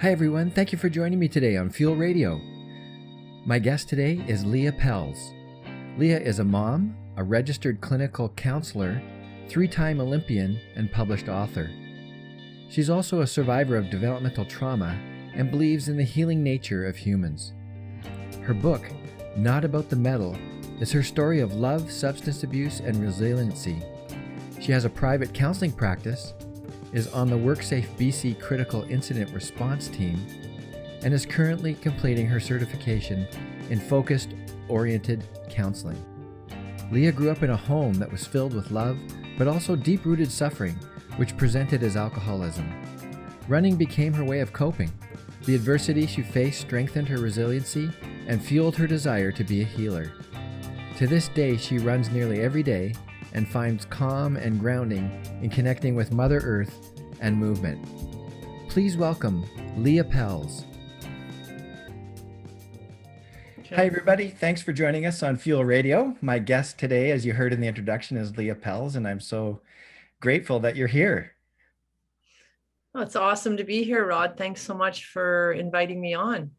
Hi everyone, thank you for joining me today on Fuel Radio. My guest today is Leah Pells. Leah is a mom, a registered clinical counselor, 3-time Olympian, and published author. She's also a survivor of developmental trauma and believes in the healing nature of humans. Her book, Not About the Medal, is her story of love, substance abuse, and resiliency. She has a private counseling practice, is on the WorkSafeBC Critical Incident Response team, and is currently completing her certification in focused, oriented counseling. Leah grew up in a home that was filled with love, but also deep-rooted suffering, which presented as alcoholism. Running became her way of coping. The adversity she faced strengthened her resiliency and fueled her desire to be a healer. To this day, she runs nearly every day and finds calm and grounding in connecting with Mother Earth and movement. Please welcome Leah Pells. Hi everybody, thanks for joining us on Fuel Radio. My guest today, as you heard in the introduction, is Leah Pells, and I'm so grateful that you're here. Oh, it's awesome to be here, Rod. Thanks so much for inviting me on.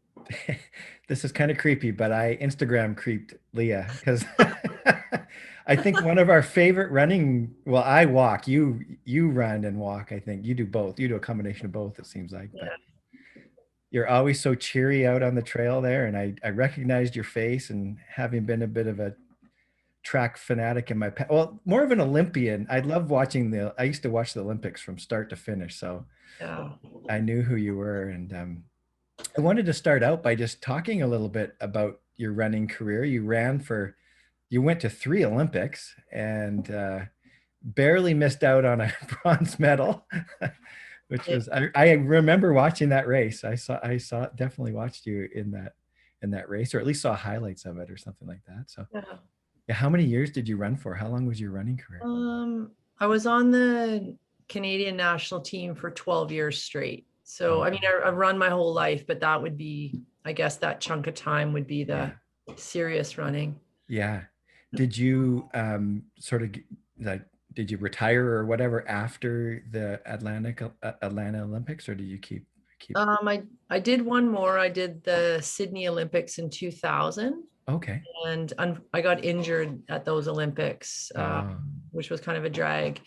This is kind of creepy, but I Instagram creeped Leah because I think one of our favorite running, well, I walk, you run and walk. I think you do both. You do a combination of both, it seems like. Yeah. But you're always so cheery out on the trail there. And I recognized your face, and having been a bit of a track fanatic in my past, well, more of an Olympian. I love watching I used to watch the Olympics from start to finish. So Yeah. I knew who you were. And I wanted to start out by just talking a little bit about your running career. You went to 3 Olympics and barely missed out on a bronze medal, which was, I remember watching that race. I definitely watched you in that race, or at least saw highlights of it or something like that. So yeah, how many years did you run for? How long was your running career? I was on the Canadian national team for 12 years straight. So, I mean, I've run my whole life, but that would be, I guess that chunk of time would be the serious running. Yeah. Did you did you retire or whatever after the Atlanta Olympics, or did you keep? I did one more. I did the Sydney Olympics in 2000. Okay. And I got injured at those Olympics, which was kind of a drag.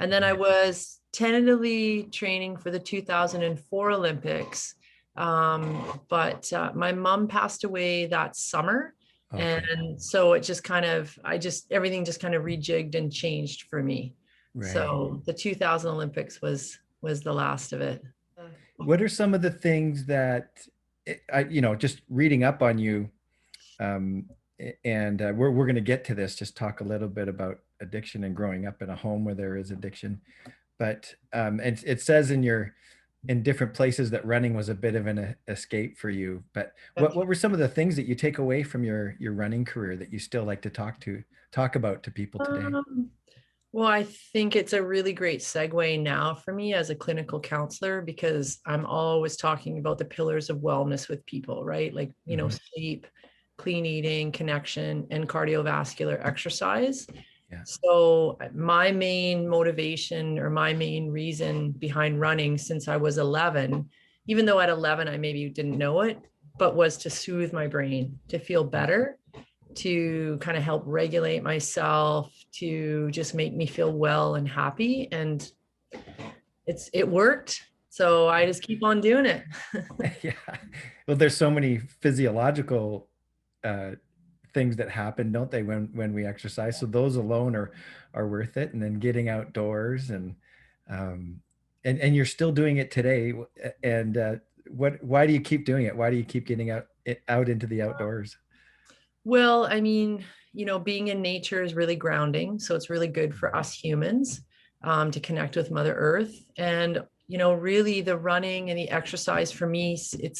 And then I was tentatively training for the 2004 Olympics. But my mom passed away that summer. Okay. And so it just kind of, everything just kind of rejigged and changed for me. Right. So the 2000 Olympics was the last of it. What are some of the things that, just reading up on you, and we're going to get to this, just talk a little bit about addiction and growing up in a home where there is addiction. But it says in different places that running was a bit of an escape for you. But what were some of the things that you take away from your running career that you still like to talk about to people today? Well, I think it's a really great segue now for me as a clinical counselor, because I'm always talking about the pillars of wellness with people, right? Like, sleep, clean eating, connection, and cardiovascular exercise. Yeah. So my main motivation, or my main reason behind running since I was 11, even though at 11 I maybe didn't know it, but was to soothe my brain, to feel better, to kind of help regulate myself, to just make me feel well and happy. And it worked. So I just keep on doing it. Yeah. Well, there's so many physiological things that happen, don't they, when we exercise? So those alone are worth it. And then getting outdoors and you're still doing it today. And why do you keep doing it? Why do you keep getting out into the outdoors? Well, I mean, being in nature is really grounding. So it's really good for us humans to connect with Mother Earth. And, really the running and the exercise for me, it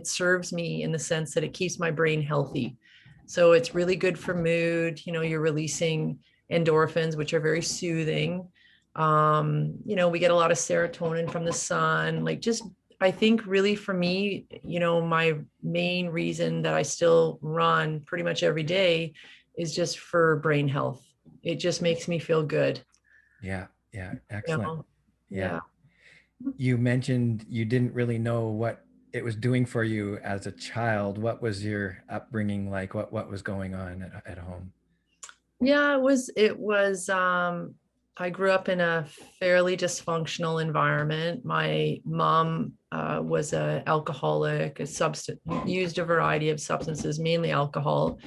serves me in the sense that it keeps my brain healthy. So it's really good for mood. You're releasing endorphins, which are very soothing. We get a lot of serotonin from the sun. I think really for me, my main reason that I still run pretty much every day is just for brain health. It just makes me feel good. Yeah. Excellent. Yeah. you mentioned you didn't really know what it was doing for you as a child. What was your upbringing like? What was going on at home? Yeah, I grew up in a fairly dysfunctional environment. My mom was an alcoholic, used a variety of substances, mainly alcohol.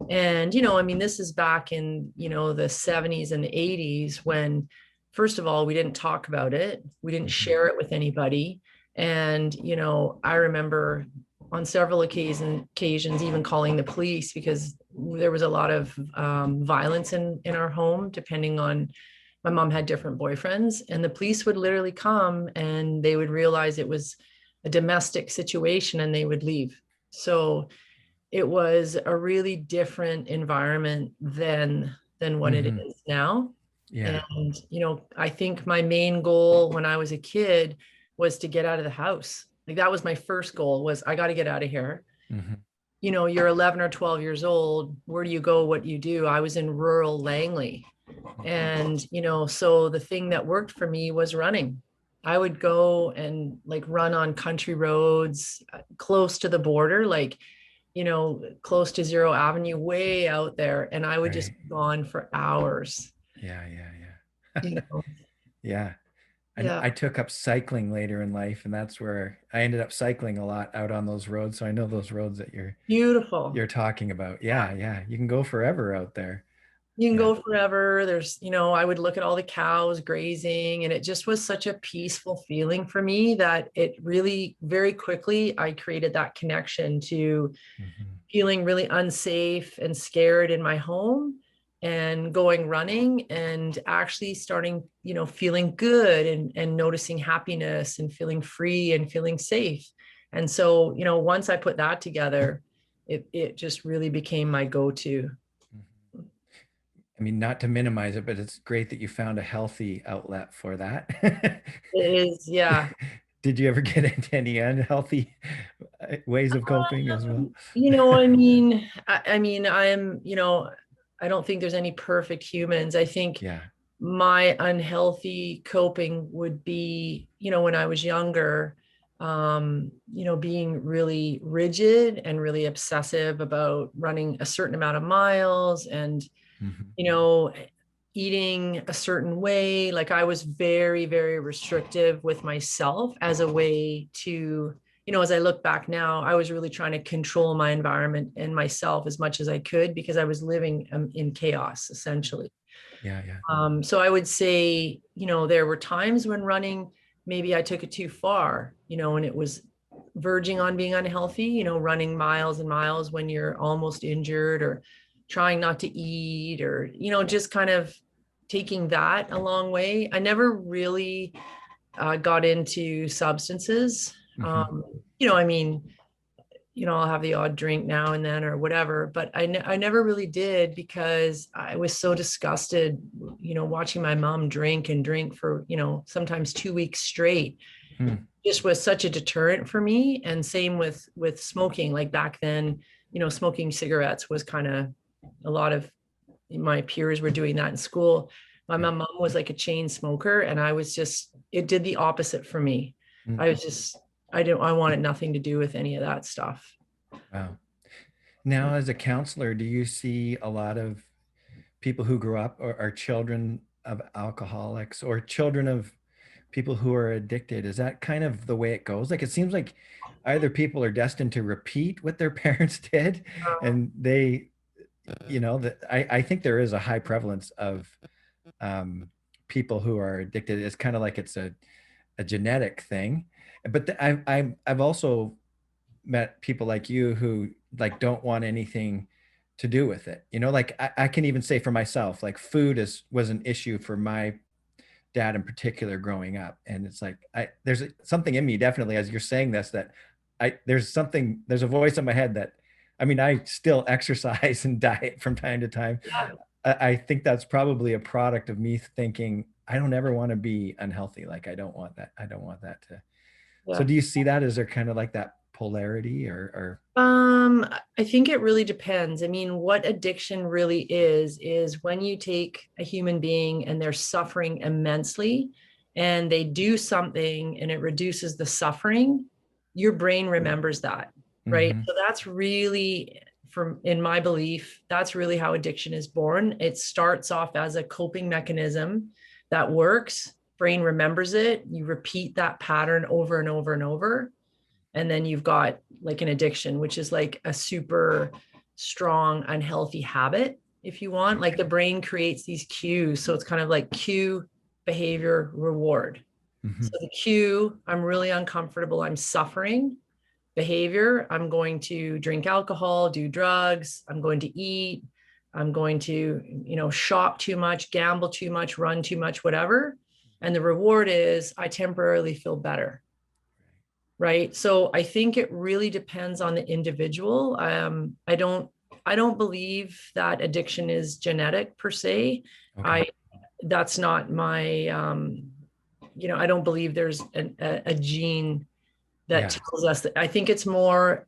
And, I mean, this is back in, the 70s and 80s when, first of all, we didn't talk about it. We didn't Hmm. share it with anybody. And, I remember on several occasions even calling the police because there was a lot of violence in our home, depending on, my mom had different boyfriends, and the police would literally come and they would realize it was a domestic situation and they would leave. So it was a really different environment than what it Hmm. is now. Yeah. And I think my main goal when I was a kid was to get out of the house. Like that was my first goal, was I got to get out of here. Hmm. You're 11 or 12 years old, where do you go, what do you do? I was in rural Langley, and so the thing that worked for me was running. I would go and like run on country roads close to the border, like close to Zero Avenue, way out there. And I would just Right. be gone for hours, Yeah. Yeah. Yeah. you know. Yeah. And Yeah. I took up cycling later in life, and that's where I ended up cycling a lot out on those roads. So I know those roads that Beautiful. you're talking about. Yeah, yeah. You can go forever out there. You can Yeah. go forever. I would look at all the cows grazing, and it just was such a peaceful feeling for me that it really, very quickly, I created that connection to Hmm. feeling really unsafe and scared in my home, and going running and actually starting, feeling good, and noticing happiness and feeling free and feeling safe. And so, once I put that together, it just really became my go-to. I mean, not to minimize it, but it's great that you found a healthy outlet for that. It is, yeah. Did you ever get into any unhealthy ways of coping as well? I mean, I don't think there's any perfect humans. I think Yeah. my unhealthy coping would be, when I was younger, being really rigid and really obsessive about running a certain amount of miles, and, Hmm. you know, eating a certain way. Like I was very, very restrictive with myself as a way to, as I look back now, I was really trying to control my environment and myself as much as I could, because I was living in chaos essentially. Yeah. Yeah. So I would say, there were times when running, maybe I took it too far, and it was verging on being unhealthy, running miles and miles when you're almost injured, or trying not to eat, or, just kind of taking that a long way. I never really got into substances. Hmm. I mean, I'll have the odd drink now and then or whatever, but I never really did, because I was so disgusted, watching my mom drink and drink for, sometimes 2 weeks straight. Hmm. Just was such a deterrent for me. And same with smoking. Like back then, smoking cigarettes was kind of, a lot of my peers were doing that in school. My mom was like a chain smoker, and it did the opposite for me. Hmm. I was just, I wanted nothing to do with any of that stuff. Wow. Now, as a counselor, do you see a lot of people who grew up or are children of alcoholics or children of people who are addicted? Is that kind of the way it goes? Like it seems like either people are destined to repeat what their parents did, and they, that I think there is a high prevalence of people who are addicted. It's kind of like it's a genetic thing. But I've also met people like you who like don't want anything to do with it. Like I can even say for myself, like food was an issue for my dad in particular growing up. And it's like there's something in me definitely as you're saying this that there's a voice in my head that, I mean, I still exercise and diet from time to time. Yeah. I think that's probably a product of me thinking I don't ever want to be unhealthy. Like I don't want that. I don't want that to. So Yeah. do you see that? Is there kind of like that polarity or I think it really depends. I mean, what addiction really is when you take a human being and they're suffering immensely, and they do something and it reduces the suffering, your brain remembers that, right? Mm-hmm. So that's really, from in my belief, that's really how addiction is born. It starts off as a coping mechanism that works. Brain remembers it. You repeat that pattern over and over and over. And then you've got like an addiction, which is like a super strong, unhealthy habit, if you want. Like the brain creates these cues. So it's kind of like cue, behavior, reward. Mm-hmm. So the cue, I'm really uncomfortable, I'm suffering. Behavior, I'm going to drink alcohol, do drugs, I'm going to eat, I'm going to, shop too much, gamble too much, run too much, whatever. And the reward is I temporarily feel better. Right. So I think it really depends on the individual. I don't believe that addiction is genetic per se. Okay. That's not my I don't believe there's a gene that tells us that. I think it's more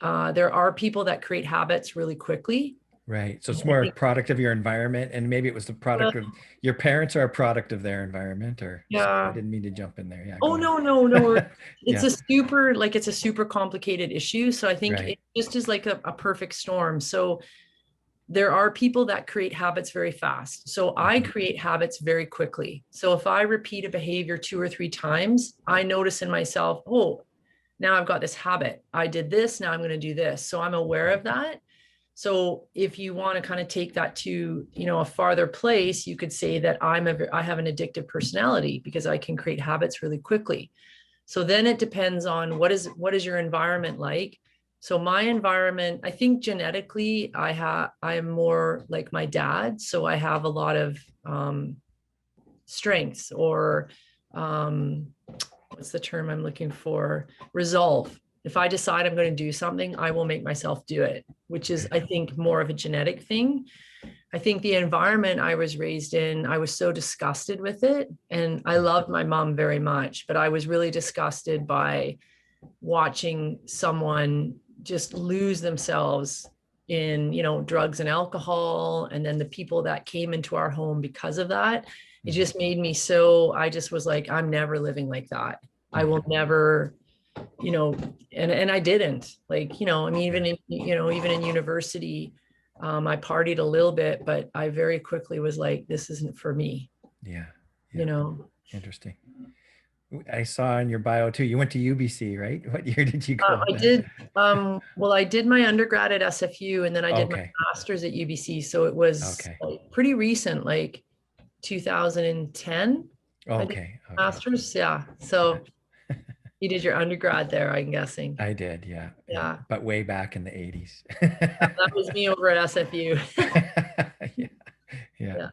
there are people that create habits really quickly. Right. So it's more a product of your environment, and maybe it was the product of your parents are a product of their environment, or sorry, I didn't mean to jump in there. Yeah. Oh, Go no. ahead. It's Yeah. a super complicated issue. So I think Right. it just is like a perfect storm. So there are people that create habits very fast. So I Mhm. create habits very quickly. So if I repeat a behavior 2 or 3 times, I notice in myself, oh, now I've got this habit. I did this, now I'm going to do this. So I'm aware of that. So if you want to kind of take that to, a farther place, you could say that I have an addictive personality because I can create habits really quickly. So then it depends on what is your environment like. So my environment, I think genetically, I am more like my dad. So I have a lot of strengths, or what's the term I'm looking for? Resolve. If I decide I'm going to do something, I will make myself do it, which is, I think, more of a genetic thing. I think the environment I was raised in, I was so disgusted with it. And I loved my mom very much, but I was really disgusted by watching someone just lose themselves in, drugs and alcohol. And then the people that came into our home because of that, it just made me so, I just was like, I'm never living like that. I will never, and I didn't, like, I mean, even in university, I partied a little bit, but I very quickly was like, this isn't for me. Yeah. Interesting. I saw in your bio too, you went to UBC, right? What year did you go? I did. Well, I did my undergrad at SFU, and then I did my Okay. master's at UBC. So it was Okay. like pretty recent, like 2010. I did Okay. master's. Yeah. So you did your undergrad there, I'm guessing. I did, yeah. Yeah. But way back in the 80s. That was me over at SFU. Yeah. Yeah. Yeah.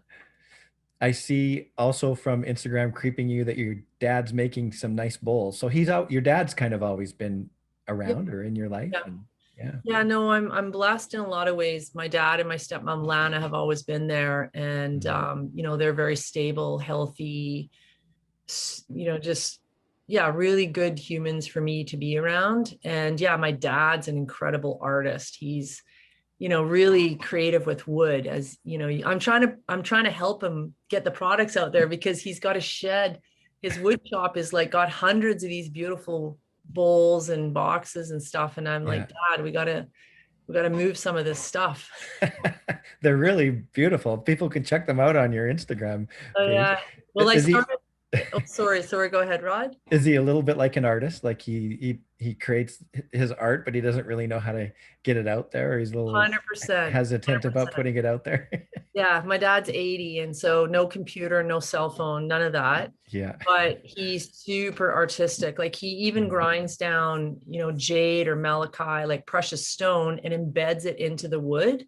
I see also from Instagram creeping you that your dad's making some nice bowls. So he's out, your dad's kind of always been Yep. around or in your life. Yeah. And yeah. Yeah, no, I'm blessed in a lot of ways. My dad and my stepmom Lana have always been there, and they're very stable, healthy, just really good humans for me to be around. And yeah, my dad's an incredible artist. He's really creative with wood. As I'm trying to help him get the products out there, because he's got a shed. His wood shop is like got hundreds of these beautiful bowls and boxes and stuff, and I'm like, Dad, we gotta move some of this stuff. They're really beautiful. People can check them out on your Instagram Oh page. yeah. Well, I Is he started. Oh, sorry. Go ahead, Rod. is he a little bit like an artist? Like he creates his art, but he doesn't really know how to get it out there, or he's a little 100%. hesitant about putting it out there. Yeah, my dad's 80, and so no computer, no cell phone, none of that. Yeah. But he's super artistic. Like he even grinds down, jade or malachite, like precious stone, and embeds it into the wood.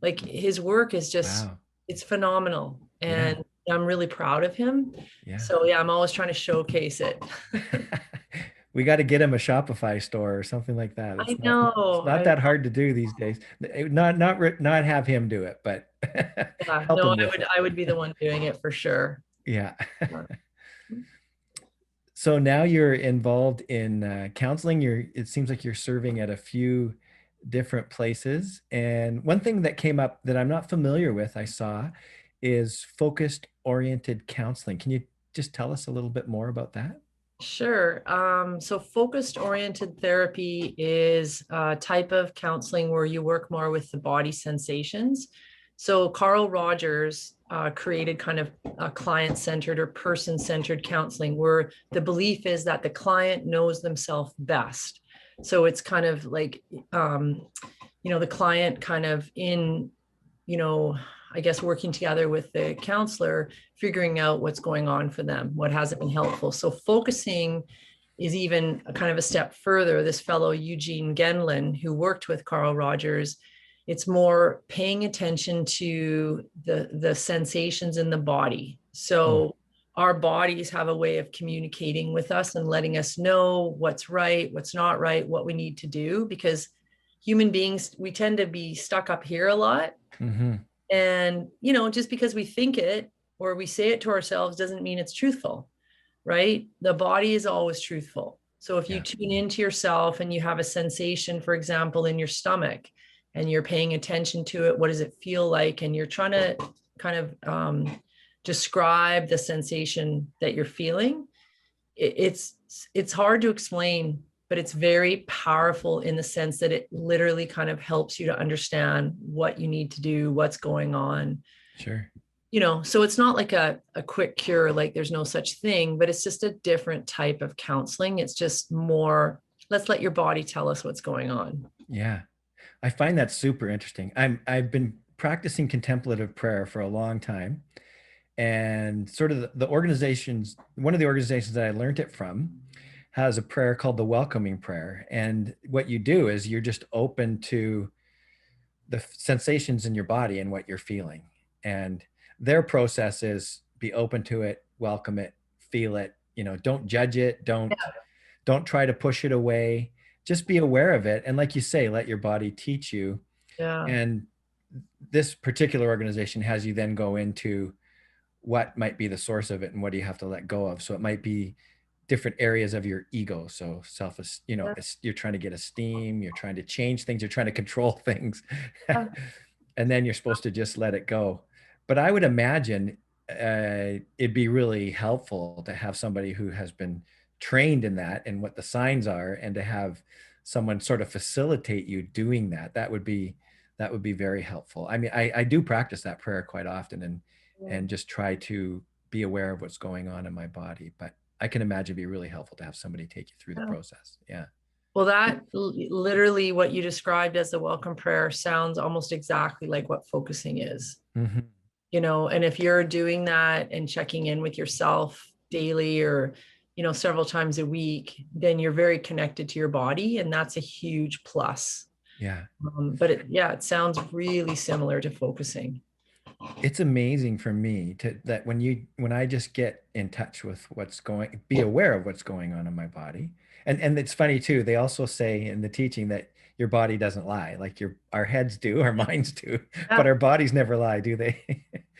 Like his work is just, Wow. it's phenomenal. And I'm really proud of him. Yeah. So yeah, I'm always trying to showcase it. We got to get him a Shopify store or something like that. I know. It's not that hard to do these days. Not have him do it, but Yeah, help no, him with it. I would be the one doing it for sure. Yeah. So now you're involved in counseling. It seems like you're serving at a few different places. And one thing that came up that I'm not familiar with, I saw, is focused oriented counseling. Can you just tell us a little bit more about that? Sure. So focused oriented therapy is a type of counseling where you work more with the body sensations. So Carl Rogers created kind of a client-centered or person-centered counseling where the belief is that the client knows themselves best. So it's kind of like, the client kind of in, I guess working together with the counselor, figuring out what's going on for them, what hasn't been helpful. So focusing is even a kind of a step further. This fellow, Eugene Gendlin, who worked with Carl Rogers, it's more paying attention to the sensations in the body. So our bodies have a way of communicating with us and letting us know what's right, what's not right, what we need to do, because human beings, we tend to be stuck up here a lot. Mm-hmm. And, just because we think it or we say it to ourselves doesn't mean it's truthful, right? The body is always truthful. So if you tune into yourself and you have a sensation, for example, in your stomach, and you're paying attention to it, what does it feel like? And you're trying to kind of describe the sensation that you're feeling. It's hard to explain, but it's very powerful in the sense that it literally kind of helps you to understand what you need to do, what's going on. Sure. So it's not like a quick cure, like there's no such thing, but it's just a different type of counseling. It's just more, let's let your body tell us what's going on. Yeah. I find that super interesting. I've been practicing contemplative prayer for a long time. And sort of the organizations, one of the organizations that I learned it from has a prayer called the welcoming prayer. And what you do is you're just open to the sensations in your body and what you're feeling. And their process is be open to it, welcome it, feel it, don't judge it. Don't try to push it away. Just be aware of it. And like you say, let your body teach you. Yeah. And this particular organization has you then go into what might be the source of it and what do you have to let go of. So it might be different areas of your ego. So you're trying to get esteem, you're trying to change things, you're trying to control things. And then you're supposed to just let it go. But I would imagine it'd be really helpful to have somebody who has been trained in that and what the signs are, and to have someone sort of facilitate you doing that. That would be very helpful. I mean, I do practice that prayer quite often and just try to be aware of what's going on in my body. But I can imagine it'd be really helpful to have somebody take you through the process. Yeah. Well, that literally what you described as the welcome prayer sounds almost exactly like what focusing is. Mm-hmm. And if you're doing that and checking in with yourself daily or, several times a week, then you're very connected to your body. And that's a huge plus. Yeah. But it sounds really similar to focusing. It's amazing for me that when I just get in touch with be aware of what's going on in my body. And it's funny too, they also say in the teaching that your body doesn't lie, like our heads do, our minds do, but our bodies never lie, do they?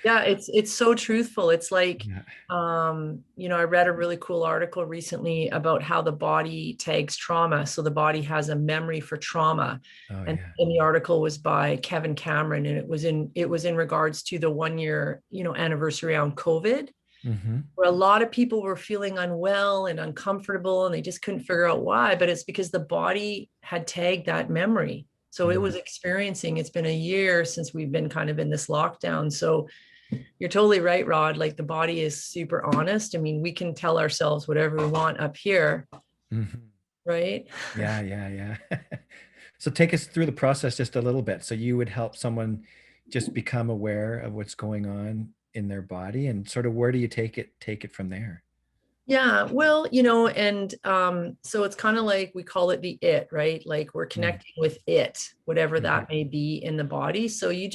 Yeah, it's so truthful. It's like, Yeah. I read a really cool article recently about how the body tags trauma. So the body has a memory for trauma. Oh, And yeah. the article was by Kevin Cameron, and it was in regards to the 1 year, anniversary on COVID, Mm-hmm. where a lot of people were feeling unwell and uncomfortable, and they just couldn't figure out why. But it's because the body had tagged that memory. So it was experiencing, it's been a year since we've been kind of in this lockdown. So you're totally right, Rod. Like the body is super honest. I mean, we can tell ourselves whatever we want up here, Mm-hmm. right? Yeah. So take us through the process just a little bit. So you would help someone just become aware of what's going on in their body, and sort of where do you take it from there? Yeah, well, and so it's kind of like we call it the it, right? Like we're connecting with it, whatever that may be in the body. So you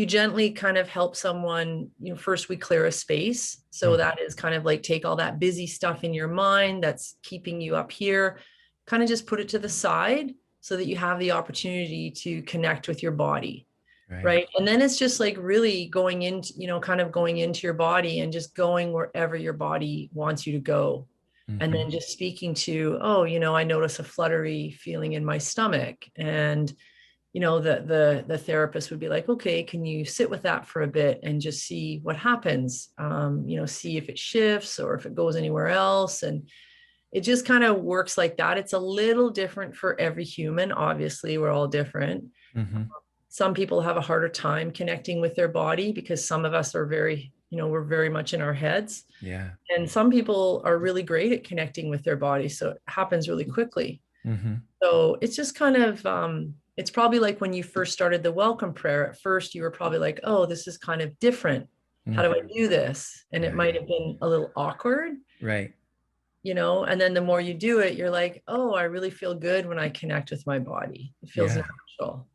gently kind of help someone, first we clear a space. So that is kind of like take all that busy stuff in your mind that's keeping you up here, kind of just put it to the side so that you have the opportunity to connect with your body. Right. And then it's just like really going into, kind of going into your body and just going wherever your body wants you to go. And then just speaking to, I notice a fluttery feeling in my stomach. And the therapist would be like, okay, can you sit with that for a bit and just see what happens? See if it shifts or if it goes anywhere else. And it just kind of works like that. It's a little different for every human. Obviously, we're all different. Mm-hmm. Some people have a harder time connecting with their body because some of us are we're very much in our heads. Yeah. And some people are really great at connecting with their body. So it happens really quickly. Mm-hmm. So it's just kind of, it's probably like when you first started the welcome prayer. At first, you were probably like, oh, this is kind of different. How do I do this? And it might have been a little awkward. Right. And then the more you do it, you're like, oh, I really feel good when I connect with my body. It feels natural.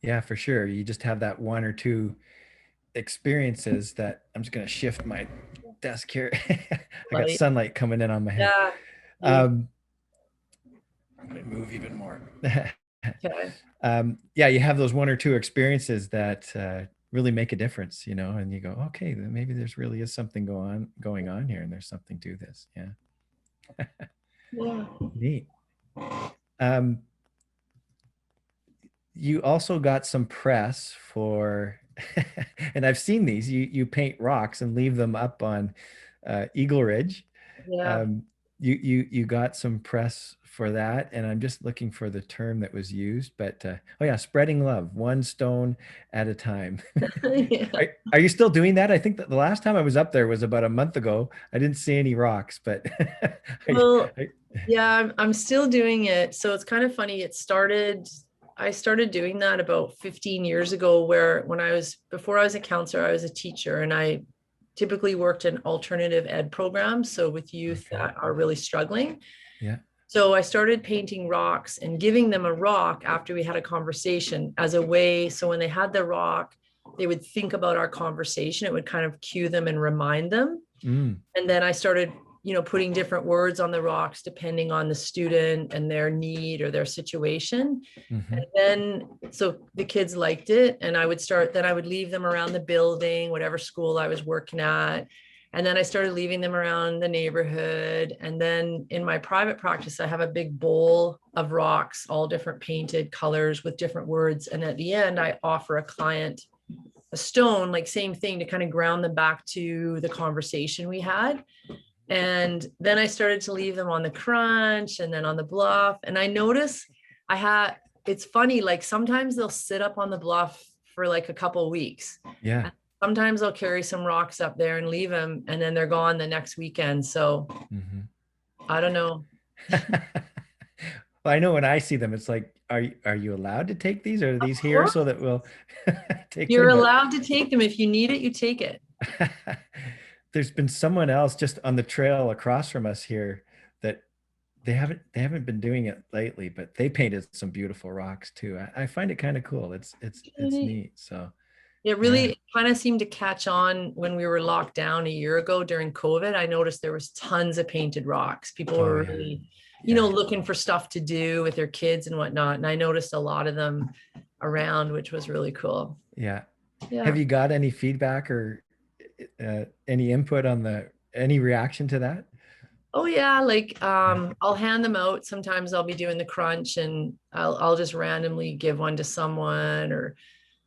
Yeah, for sure. You just have that one or two experiences that I'm just going to shift my desk here. I got sunlight coming in on my head. Yeah. I'm going to move even more. Okay. You have those one or two experiences that really make a difference, and you go, okay, then maybe there's really is something going on here, and there's something to this. Yeah. Yeah. Neat. You also got some press for, and I've seen these, you paint rocks and leave them up on Eagle Ridge. Yeah. You got some press for that, and I'm just looking for the term that was used, but spreading love, one stone at a time. Yeah. Are you still doing that? I think that the last time I was up there was about a month ago. I didn't see any rocks, but well, yeah, I'm still doing it. So it's kind of funny. I started doing that about 15 years ago, where before I was a counselor, I was a teacher, and I typically worked in alternative ed programs. So with youth that are really struggling. Yeah. So I started painting rocks and giving them a rock after we had a conversation as a way. So when they had the rock, they would think about our conversation. It would kind of cue them and remind them. And then I started putting different words on the rocks depending on the student and their need or their situation. Mm-hmm. And then, so the kids liked it, and I would leave them around the building, whatever school I was working at. And then I started leaving them around the neighborhood. And then in my private practice, I have a big bowl of rocks, all different painted colors with different words. And at the end, I offer a client a stone, like same thing, to kind of ground them back to the conversation we had. And then I started to leave them on the crunch and then on the bluff. And I noticed it's funny, like sometimes they'll sit up on the bluff for like a couple of weeks. Yeah. And sometimes I'll carry some rocks up there and leave them, and then they're gone the next weekend. So I don't know. Well, I know when I see them, it's like, are you allowed to take these, or are these here so that we'll take You're allowed to take them. If you need it, you take it. There's been someone else just on the trail across from us here that they haven't been doing it lately, but they painted some beautiful rocks too. I find it kind of cool. It's neat. So it really kind of seemed to catch on when we were locked down a year ago during COVID. I noticed there was tons of painted rocks. People were really, looking for stuff to do with their kids and whatnot. And I noticed a lot of them around, which was really cool. Yeah. Have you got any feedback or any input on any reaction to that? Oh yeah, like I'll hand them out. Sometimes I'll be doing the crunch and I'll just randomly give one to someone or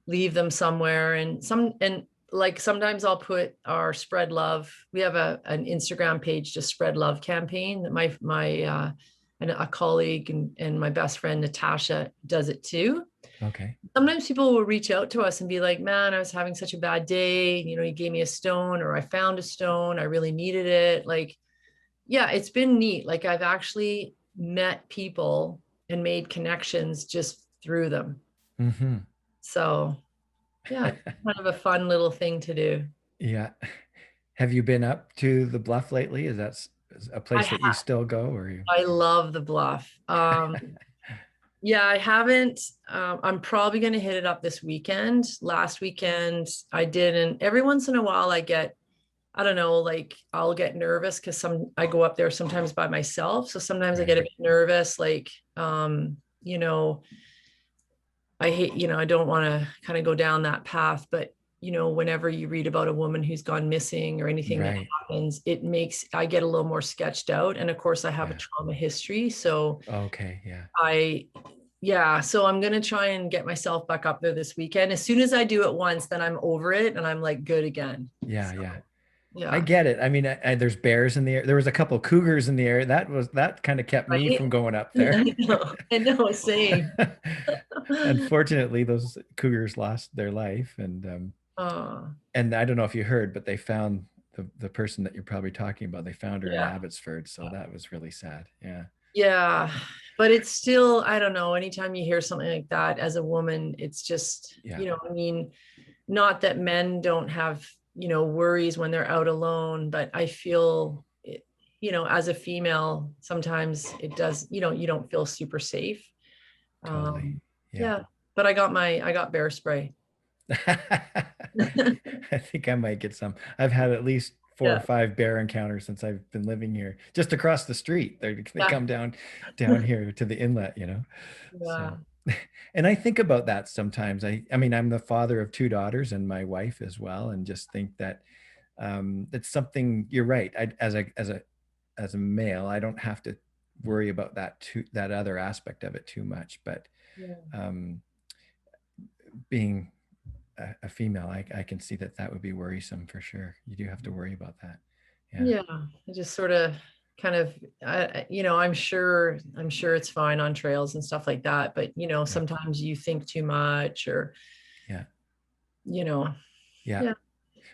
leave them somewhere. And sometimes I'll put our Spread Love. We have an Instagram page, just Spread Love campaign, that my and a colleague and my best friend Natasha does it too. Okay. Sometimes people will reach out to us and be like, man, I was having such a bad day. You gave me a stone, or I found a stone. I really needed it. Like, yeah, it's been neat. Like I've actually met people and made connections just through them. Mm-hmm. So yeah, it's kind of a fun little thing to do. Yeah. Have you been up to the Bluff lately? Is that a place that you still go, or you? I love the Bluff. Yeah, I haven't. I'm probably going to hit it up this weekend. Last weekend I didn't. Every once in a while I don't know, like I'll get nervous because I go up there sometimes by myself. So sometimes I get a bit nervous, like, I hate, I don't want to kind of go down that path, but whenever you read about a woman who's gone missing or anything that happens, I get a little more sketched out. And of course I have a trauma history. So okay. Yeah. yeah, so I'm gonna try and get myself back up there this weekend. As soon as I do it once, then I'm over it and I'm like good again. Yeah, So yeah. I yeah, get it. I mean, there's bears in the air. There was a couple cougars in the air. That kind of kept me right. from going up there. I know, same. Unfortunately, those cougars lost their life, Oh, and I don't know if you heard, but they found the person that you're probably talking about. They found her in yeah. Abbotsford, so that was really sad. Yeah, Yeah, but it's still, I don't know, anytime you hear something like that as a woman, it's just, yeah, I mean, not that men don't have, worries when they're out alone, but I feel it, as a female, sometimes it does, you don't feel super safe. totally. Um, Yeah. yeah, but I got bear spray. I think I might get some. I've had at least four or Yeah, five bear encounters since I've been living here, just across the street. They yeah, come down here to the inlet, you know. So, yeah. and I think about that sometimes. I mean, I'm the father of two daughters and my wife as well, and just think that it's something. You're right. As a male, I don't have to worry about that other aspect of it too much, but Yeah. um, being a female, I can see that would be worrisome for sure. You do have to worry about that. Yeah. Yeah, I just sort of kind of I'm sure it's fine on trails and stuff like that, but Yeah. sometimes you think too much or Yeah. you know Yeah. yeah.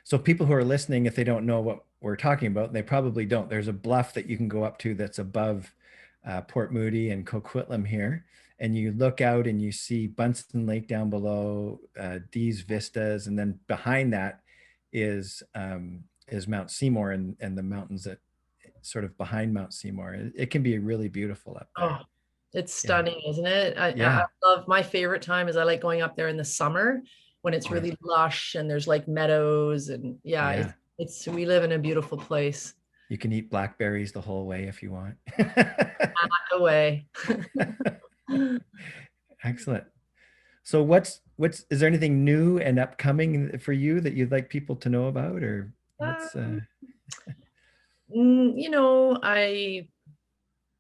So people who are listening, if they don't know what we're talking about, they probably don't. There's a bluff that you can go up to that's above Port Moody and Coquitlam here, and you look out and you see Bunsen Lake down below, Dees Vistas, and then behind that is Mount Seymour and the mountains that sort of behind Mount Seymour. It can be really beautiful up Oh, there. it's Yeah. stunning, isn't it? I Yeah. love, my favorite time is I like going up there in the summer when it's Yeah. really lush and there's like meadows and yeah, Yeah. it's we live in a beautiful place. You can eat blackberries the whole way if you want. No way. Excellent. So is there anything new and upcoming for you that you'd like people to know about, or what's Um, I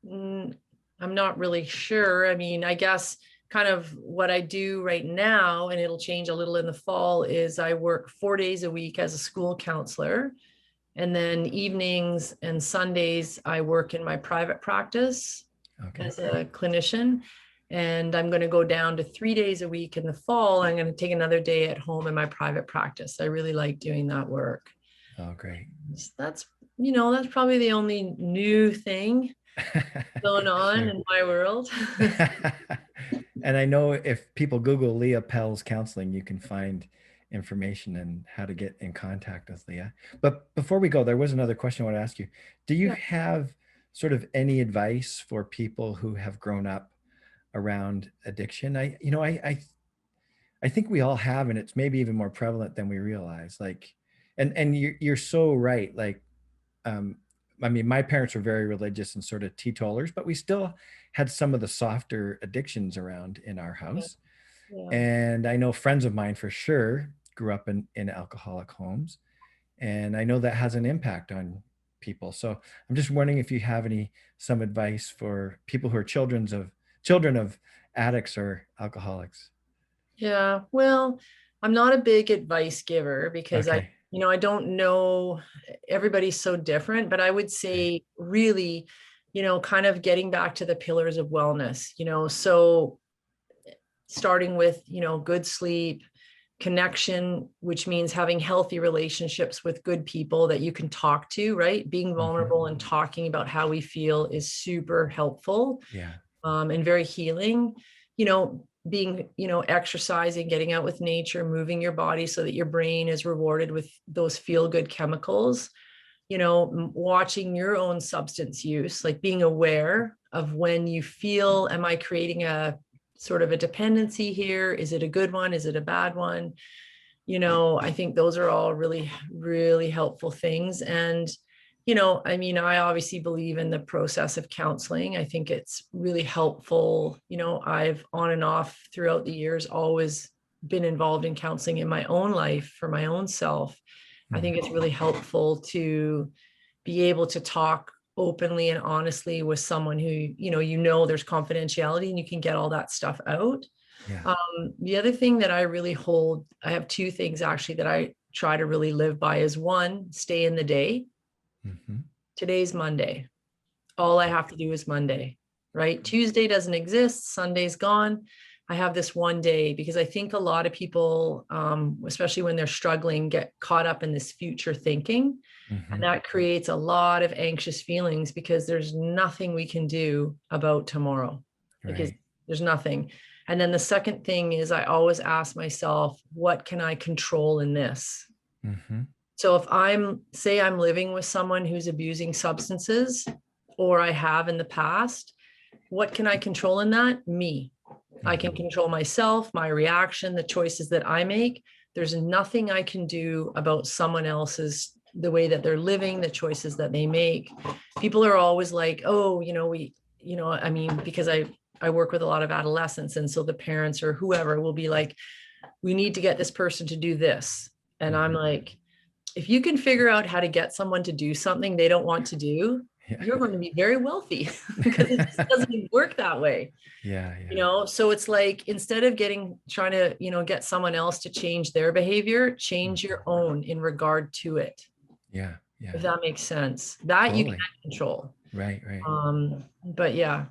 Mm, I'm not really sure. I mean, I guess kind of what I do right now, and it'll change a little in the fall, is I work 4 days a week as a school counselor. And then evenings and Sundays, I work in my private practice okay? as a clinician. And I'm going to go down to 3 days a week in the fall. I'm going to take another day at home in my private practice. I really like doing that work. Oh, great. That's probably the only new thing going on Sure. in my world. And I know if people Google Leah Pells counseling, you can find information and how to get in contact with Leah. But before we go, there was another question I want to ask you. Do you Yeah. have sort of any advice for people who have grown up around addiction? I think we all have, and it's maybe even more prevalent than we realize. Like, and you're so right. Like, um, I mean, my parents were very religious and sort of teetotalers, but we still had some of the softer addictions around in our house. Yeah. And I know friends of mine for sure grew up in alcoholic homes, and I know that has an impact on people. So I'm just wondering if you have some advice for people who are children of addicts or alcoholics. Yeah. Well, I'm not a big advice giver because Okay. I don't know, everybody's so different, but I would Okay. say really, kind of getting back to the pillars of wellness, so starting with, good sleep, connection, which means having healthy relationships with good people that you can talk to, right? Being Mhm. vulnerable and talking about how we feel is super helpful, Yeah. and very healing. Being, exercising, getting out with nature, moving your body so that your brain is rewarded with those feel good chemicals, watching your own substance use, like being aware of when you feel, am I creating a sort of a dependency here? Is it a good one? Is it a bad one? I think those are all really, really helpful things. And, I mean, I obviously believe in the process of counseling. I think it's really helpful. I've on and off throughout the years always been involved in counseling in my own life for my own self. I Mhm. think it's really helpful to be able to talk openly and honestly with someone who, there's confidentiality and you can get all that stuff out. Yeah. The other thing that I have two things actually that I try to really live by is one, stay in the day. Mm-hmm. Today's Monday. All I have to do is Monday, right? Tuesday doesn't exist. Sunday's gone. I have this one day because I think a lot of people, especially when they're struggling, get caught up in this future thinking. Mm-hmm. And that creates a lot of anxious feelings because there's nothing we can do about tomorrow. Because Right. there's nothing. And then the second thing is I always ask myself, what can I control in this? Mm-hmm. So if I'm living with someone who's abusing substances, or I have in the past, what can I control in that? Me. I can control myself, my reaction, the choices that I make. There's nothing I can do about someone else's, the way that they're living, the choices that they make. People are always like, oh, because I work with a lot of adolescents. And so the parents or whoever will be like, we need to get this person to do this. And I'm like, if you can figure out how to get someone to do something they don't want to do, Yeah. you're going to be very wealthy because it just doesn't work that way. Yeah. So it's like, instead of trying to, get someone else to change their behavior, change your own in regard to it. Yeah. If that makes sense, that Totally. you can control. Right. But yeah,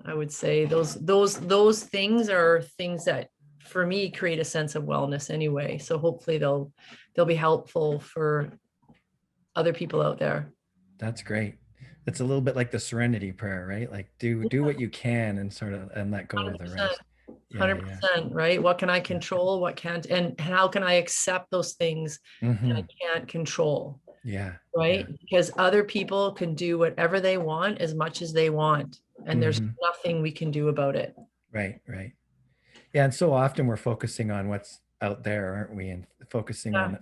I would say those things are things that for me create a sense of wellness anyway. So hopefully they'll be helpful for other people out there. That's great. It's a little bit like the serenity prayer, right? Like do what you can and sort of and let go of the 100%. rest. Yeah. 100%, right? What can I control? What can't? And how can I accept those things that I can't control? Yeah. Right? Because other people can do whatever they want as much as they want. And there's nothing we can do about it. Right. Yeah. And so often we're focusing on what's out there, aren't we? And focusing on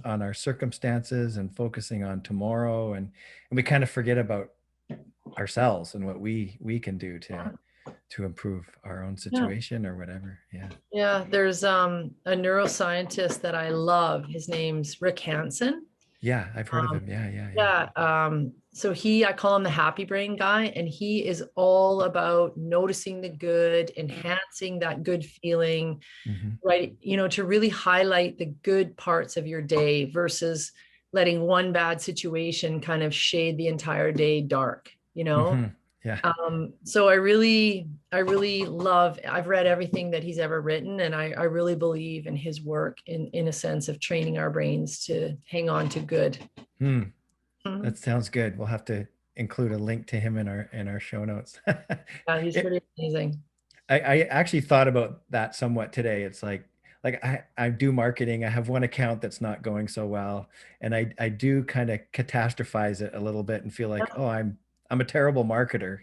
our circumstances and focusing on tomorrow. And we kind of forget about ourselves and what we can do to improve our own situation or whatever. Yeah. There's a neuroscientist that I love. His name's Rick Hansen. Yeah, I've heard of him. Yeah. So I call him the happy brain guy, and he is all about noticing the good, enhancing that good feeling, right? To really highlight the good parts of your day versus letting one bad situation kind of shade the entire day dark, Yeah. So I really love, I've read everything that he's ever written, and I really believe in his work in a sense of training our brains to hang on to good. That sounds good. We'll have to include a link to him in our show notes. Yeah, he's pretty amazing. I actually thought about that somewhat today. It's like I do marketing. I have one account that's not going so well, and I do kind of catastrophize it a little bit and feel like, oh, I'm a terrible marketer,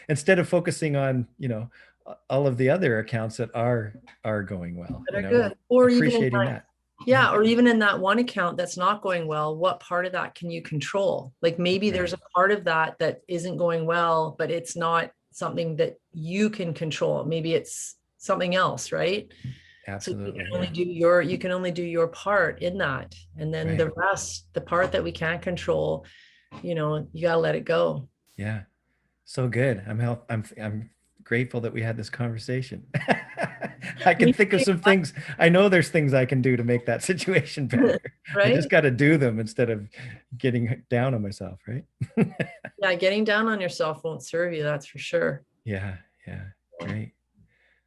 instead of focusing on, all of the other accounts that are going well, that are good. Or appreciating that. Yeah. Or even in that one account that's not going well, what part of that can you control? Like maybe there's a part of that isn't going well, but it's not something that you can control. Maybe it's something else, right? Absolutely. So you can only do your part in that. And then the rest, the part that we can't control, you gotta let it go. Yeah. So good. I'm grateful that we had this conversation. I can think of some things. I know there's things I can do to make that situation better. Right? I just got to do them instead of getting down on myself, right? Yeah, getting down on yourself won't serve you, that's for sure. Yeah. Great.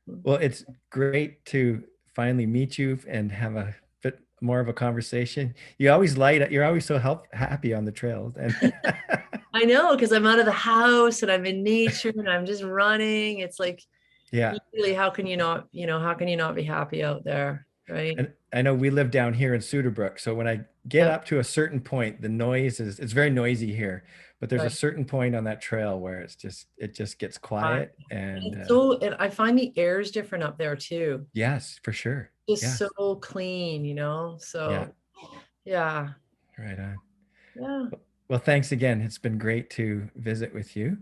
Well, it's great to finally meet you and have a bit more of a conversation. You're always so happy on the trails. And I know, because I'm out of the house and I'm in nature and I'm just running. It's like, really, how can you not be happy out there, right? And I know we live down here in Suderbrook, so when I get up to a certain point, the noise it's very noisy here, but there's a certain point on that trail where it just gets quiet. And and I find the air is different up there too. Yes, for sure. Just so clean, so yeah. Right on. Yeah. Well, thanks again. It's been great to visit with you.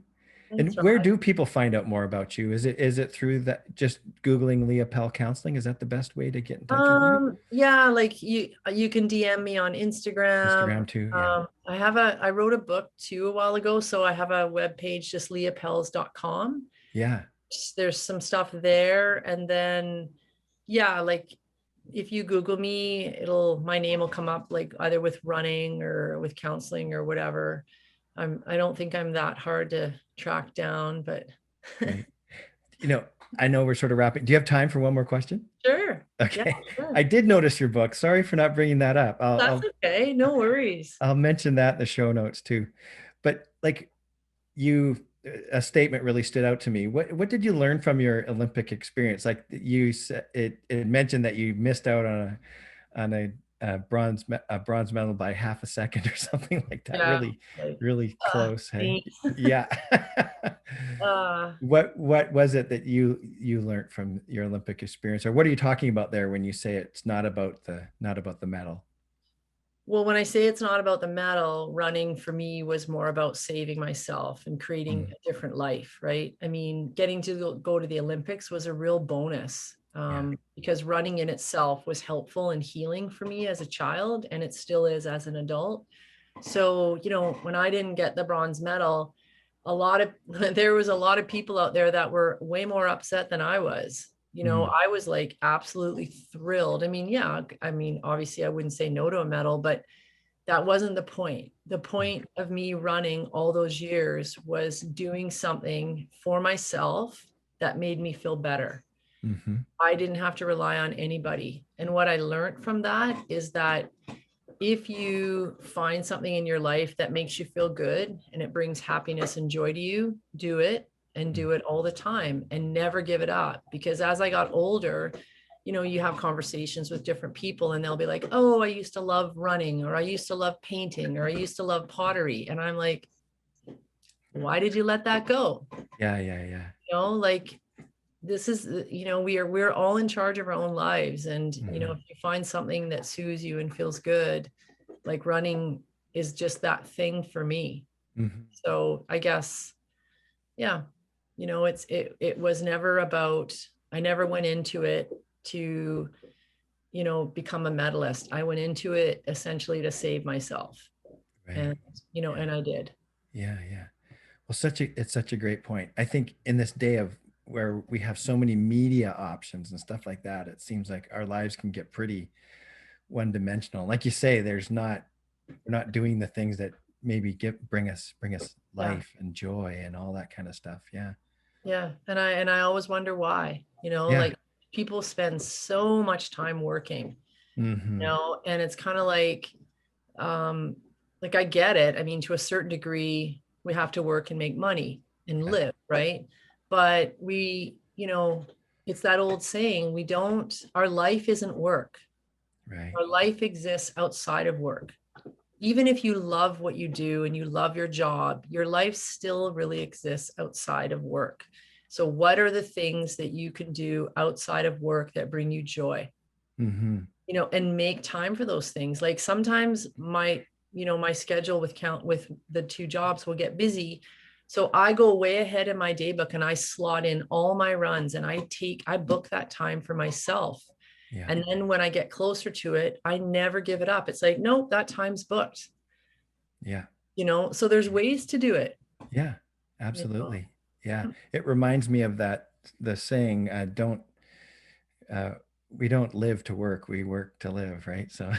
And Thanks, where Rod. do people find out more about you? Is it through that, just Googling Leah Pell Counseling? Is that the best way to get in touch with you? Yeah, like you can DM me on Instagram. Instagram too? Yeah. I wrote a book too a while ago, so I have a web page, just leahpells.com. Yeah. There's some stuff there, and then yeah, like if you Google me, my name will come up, like either with running or with counseling or whatever. I don't think I'm that hard to track down, but Great. I know we're sort of wrapping. Do you have time for one more question? sure. Yeah, Okay. sure. I did notice your book. Sorry for not bringing that up. That's okay. No worries. I'll mention that in the show notes too. But like you, a statement really stood out to me. What did you learn from your Olympic experience? Like you said, it mentioned that you missed out on a bronze medal by half a second or something like that. Yeah. Really, Like, really close. Hey, thanks. yeah. Uh, What was it that you learned from your Olympic experience, or what are you talking about there when you say it's not about the medal? well, when I say it's not about the medal, running for me was more about saving myself and creating Mm, a different life, right? I mean, getting to go to the Olympics was a real bonus, yeah. because running in itself was helpful and healing for me as a child, and it still is as an adult. So, when I didn't get the bronze medal, there was a lot of people out there that were way more upset than I was. Mm, I was like absolutely thrilled. I mean, yeah, I mean, obviously I wouldn't say no to a medal, but that wasn't the point. The point of me running all those years was doing something for myself that made me feel better. mm-hmm. I didn't have to rely on anybody. And what I learned from that is that if you find something in your life that makes you feel good and it brings happiness and joy to you, do it, and do it all the time and never give it up. Because as I got older, you have conversations with different people and they'll be like, oh, I used to love running, or I used to love painting, or I used to love pottery. And I'm like, why did you let that go? Yeah, yeah, yeah. Like this is, we're all in charge of our own lives. And, Mm-hmm. if you find something that soothes you and feels good, like running is just that thing for me. Mm-hmm. So I guess, yeah, it was never about, I never went into it to, become a medalist. I went into it essentially to save myself. Right. And, and I did. Yeah, yeah. Well, it's such a great point. I think in this day of where we have so many media options and stuff like that, it seems like our lives can get pretty one dimensional. Like you say, we're not doing the things that maybe bring us Yeah. life and joy and all that kind of stuff. Yeah. Yeah. And I always wonder why, Yeah. like people spend so much time working, Mm-hmm. and it's kind of um, like I get it. I mean, to a certain degree, we have to work and make money and Yeah. live, right? But it's that old saying, our life isn't work. Right. Our life exists outside of work. Even if you love what you do and you love your job, your life still really exists outside of work. So what are the things that you can do outside of work that bring you joy? Mm-hmm. And make time for those things. Like sometimes my schedule with the two jobs will get busy. So I go way ahead in my day book and I slot in all my runs and I book that time for myself. Yeah. And then when I get closer to it, I never give it up. It's like, nope, that time's booked, Yeah. so there's ways to do it. Yeah. Absolutely. Yeah. It reminds me of the saying, don't uh, we don't live to work, we work to live, right? So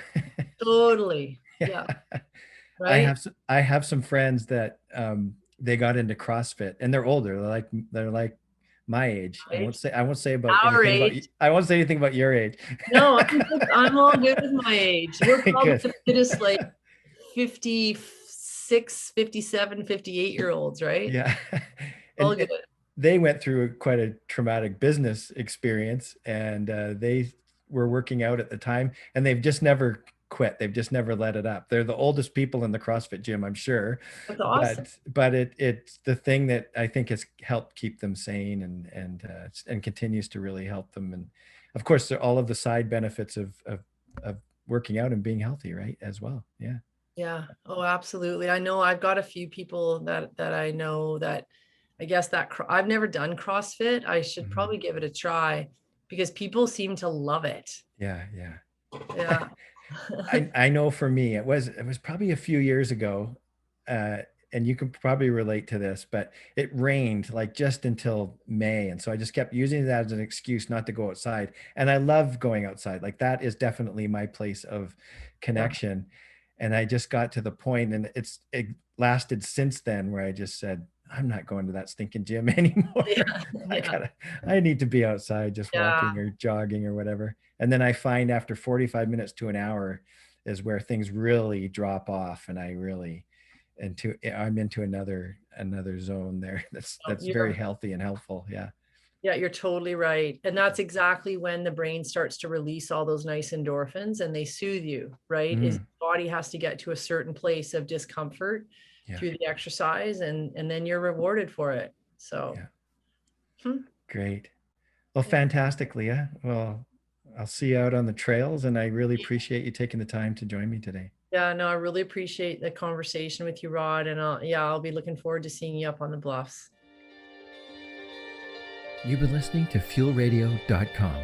Totally. yeah. Yeah. Right. I have some friends that they got into CrossFit and they're older. They're like my age. Right. I won't say Our age. I won't say anything about your age. No, I'm all good with my age. We're probably Good. the fittest, like 56, 57, 58-year olds, right? Yeah. All And good. they went through quite a traumatic business experience and they were working out at the time and they've just never quit. They've just never let it up. They're the oldest people in the CrossFit gym, I'm sure. That's awesome. But it's the thing that I think has helped keep them sane and continues to really help them. And of course, there are all of the side benefits of working out and being healthy, right? As well. Yeah. Yeah. Oh, absolutely. I know I've got a few people that I know that I guess that I've never done CrossFit. I should Mhm. probably give it a try because people seem to love it. Yeah, yeah. Yeah. I know for me, it was probably a few years ago, and you can probably relate to this, but it rained like just until May, and so I just kept using that as an excuse not to go outside. And I love going outside. Like that is definitely my place of Yeah. connection. And I just got to the point, and it lasted since then, where I just said, I'm not going to that stinking gym anymore. Yeah. Yeah. I need to be outside just Yeah. walking or jogging or whatever. And then I find after 45 minutes to an hour is where things really drop off, and I'm into another zone there. That's very You're healthy and helpful. Yeah. Yeah, you're totally right. And that's exactly when the brain starts to release all those nice endorphins and they soothe you, right? Is Mm, the body has to get to a certain place of discomfort yeah. through the exercise and then you're rewarded for it. So, Yeah. hmm, Great. Well, yeah. fantastic, Leah. Well, I'll see you out on the trails, and I really appreciate you taking the time to join me today. Yeah, no, I really appreciate the conversation with you, Rod. And I'll be looking forward to seeing you up on the bluffs. You've been listening to FuelRadio.com.